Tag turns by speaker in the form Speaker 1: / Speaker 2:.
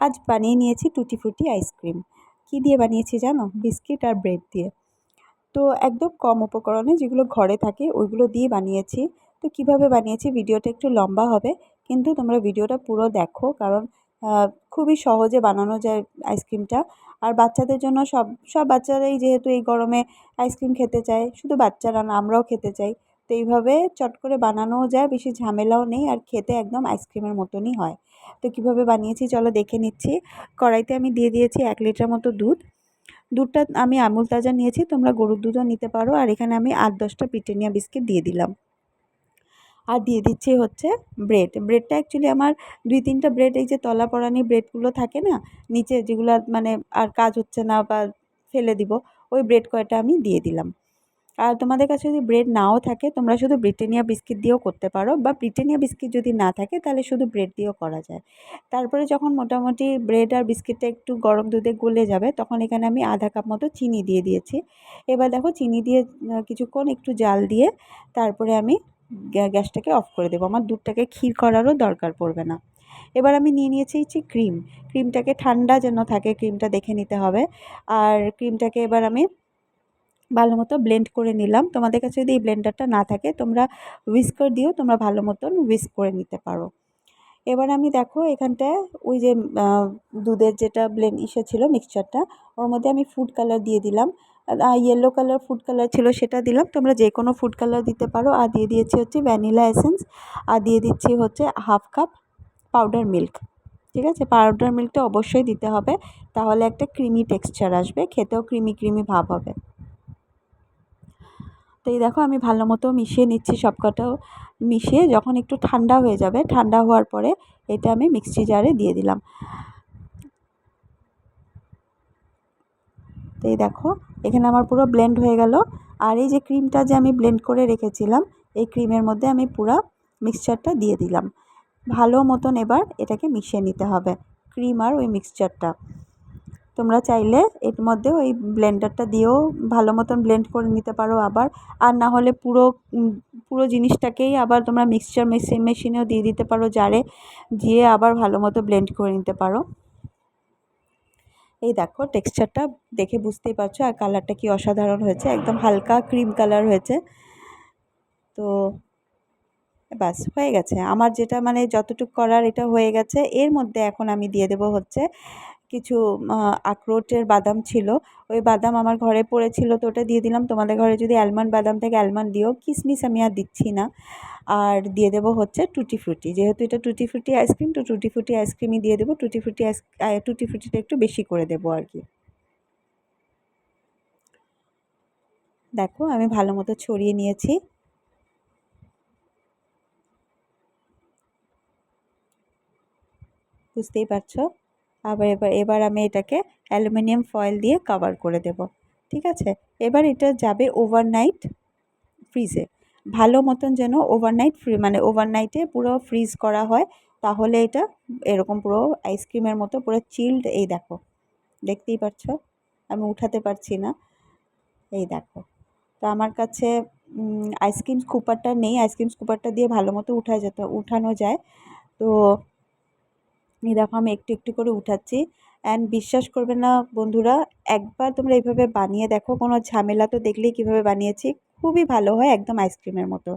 Speaker 1: আজ বানিয়ে নিয়েছি টুটি ফ্রুটি আইসক্রিম। কী দিয়ে বানিয়েছি জানো? বিস্কিট আর ব্রেড দিয়ে। তো একদম কম উপকরণে যেগুলো ঘরে থাকে ওইগুলো দিয়ে বানিয়েছি। তো কীভাবে বানিয়েছি ভিডিওটা একটু লম্বা হবে, কিন্তু তোমরা ভিডিওটা পুরো দেখো, কারণ খুবই সহজে বানানো যায় আইসক্রিমটা। আর বাচ্চাদের জন্য সব সব বাচ্চারাই যেহেতু এই গরমে আইসক্রিম খেতে চায়, শুধু বাচ্চারা না আমরাও খেতে চাই। তো এইভাবে চট করে বানানোও যায়, বেশি ঝামেলাও নেই, আর খেতে একদম আইসক্রিমের মতনই হয়। তো কীভাবে বানিয়েছি চলো দেখে নিচ্ছি। কড়াইতে আমি দিয়ে দিয়েছি 1 লিটার মতো দুধ। দুধটা আমি আমুল তাজা নিয়েছি, তোমরা গরুর দুধও নিতে পারো। আর এখানে আমি 8-10টা ব্রিটানিয়া বিস্কিট দিয়ে দিলাম। আর দিয়ে দিচ্ছি হচ্ছে ব্রেডটা অ্যাকচুয়ালি আমার 2-3টা ব্রেড, এই যে তলা পড়ানি ব্রেডগুলো থাকে না নিচে, যেগুলো মানে আর কাজ হচ্ছে না বা ফেলে দিব, ওই ব্রেড কয়টা আমি দিয়ে দিলাম। আর তোমাদের কাছে যদি ব্রেড নাও থাকে তোমরা শুধু ব্রিটানিয়া বিস্কিট দিয়েও করতে পারো, বা ব্রিটানিয়া বিস্কিট যদি না থাকে তাহলে শুধু ব্রেড দিয়েও করা যায়। তারপরে যখন মোটামুটি ব্রেড আর বিস্কিটটা একটু গরম দুধে গলে যাবে, তখন এখানে আমি আধা কাপ মতো চিনি দিয়ে দিয়েছি। এবার দেখো চিনি দিয়ে কিছুক্ষণ একটু জাল দিয়ে তারপরে আমি গ্যাসটাকে অফ করে দেবো। আমার দুধটাকে ক্ষীর করারও দরকার পড়বে না। এবার আমি নিয়ে নিয়েছি হচ্ছে ক্রিমটাকে ঠান্ডা যেন থাকে, ক্রিমটা দেখে নিতে হবে। আর ক্রিমটাকে এবার আমি ভালো মতো ব্লেন্ড করে নিলাম। তোমাদের কাছে যদি এই ব্লেন্ডারটা না থাকে তোমরা হুইস্কার দিয়েও তোমরা ভালো মতন হুইস্ক করে নিতে পারো। এবার আমি দেখো এখানটায় ওই যে দুধের যেটা ছিল মিক্সচারটা, ওর মধ্যে আমি ফুড কালার দিয়ে দিলাম। ইয়েলো কালার ফুড কালার ছিল সেটা দিলাম, তোমরা যে কোনো ফুড কালার দিতে পারো। আর দিয়ে দিয়েছি হচ্ছে ভ্যানিলা এসেন্স, আর দিয়ে দিচ্ছি হচ্ছে 1/2 কাপ পাউডার মিল্ক। ঠিক আছে, পাউডার মিল্কটা অবশ্যই দিতে হবে, তাহলে একটা ক্রিমি টেক্সচার আসবে, খেতেও ক্রিমি ক্রিমি ভাব হবে। তো এই দেখো আমি ভালো মতো মিশিয়ে নিচ্ছি, সবকটাও মিশিয়ে যখন একটু ঠান্ডা হয়ে যাবে, ঠান্ডা হওয়ার পরে এটা আমি মিক্সি জারে দিয়ে দিলাম। তো এই দেখো এখানে আমার পুরো ব্লেন্ড হয়ে গেল। আর এই যে ক্রিমটা যে আমি ব্লেন্ড করে রেখেছিলাম, এই ক্রিমের মধ্যে আমি পুরো মিক্সচারটা দিয়ে দিলাম। ভালো মতন এবার এটাকে মিশিয়ে নিতে হবে, ক্রিম আর ওই মিক্সচারটা। তোমরা চাইলে এর মধ্যে ওই ব্লেন্ডারটা দিয়েও ভালো মতন ব্লেন্ড করে নিতে পারো আবার। আর না হলে পুরো জিনিসটাকেই আবার তোমরা মিক্সচার মেশিনেও দিয়ে দিতে পারো, জারে দিয়ে আবার ভালো মতো ব্লেন্ড করে নিতে পারো। এই দেখো টেক্সচারটা দেখে বুঝতেই পারছো, আর কালারটা কি অসাধারণ হয়েছে, একদম হালকা ক্রিম কালার হয়েছে। তো ব্যাস হয়ে গেছে আমার যেটা মানে যতটুকু করার এটা হয়ে গেছে। এর মধ্যে এখন আমি দিয়ে দেবো হচ্ছে কিছু আখরোটের বাদাম ছিল, ওই বাদাম আমার ঘরে পড়েছিল তো ওটা দিয়ে দিলাম। তোমাদের ঘরে যদি অ্যালমন্ড বাদাম থাকে অ্যালমন্ড দিও, কিশমিশ আমি আর দিচ্ছি না। আর দিয়ে দেবো হচ্ছে টুটি ফ্রুটি, যেহেতু এটা টুটি ফ্রুটি আইসক্রিম, তো টুটি ফ্রুটি আইসক্রিমই দিয়ে দেবো। টুটি ফ্রুটিটা একটু বেশি করে দেবো আর কি। দেখো আমি ভালো মতো ছড়িয়ে নিয়েছি। বুঝতেই পারছো। আবার এবার আমি এটাকে অ্যালুমিনিয়াম ফয়েল দিয়ে কভার করে দেব। ঠিক আছে, এবার এটা যাবে ওভারনাইট ফ্রিজে। ভালো মতন যেন ওভারনাইট মানে ওভারনাইটে পুরো ফ্রিজ করা হয়, তাহলে এটা এরকম পুরো আইসক্রিমের মতো পুরো চিল্ড। এই দেখো দেখতেই পাচ্ছ, আমি উঠাতে পারছি না। এই দেখো, তো আমার কাছে আইসক্রিম স্কুপারটা নেই, আইসক্রিম স্কুপারটা দিয়ে ভালো মতো উঠানো যায়। তো এই দেখো আমি একটু একটু করে উঠাচ্ছি। অ্যান্ড বিশ্বাস করবে না বন্ধুরা, একবার তোমরা এইভাবে বানিয়ে দেখো, কোনো ঝামেলা তো দেখলেই কীভাবে বানিয়েছি, খুবই ভালো হয়, একদম আইসক্রিমের মতো।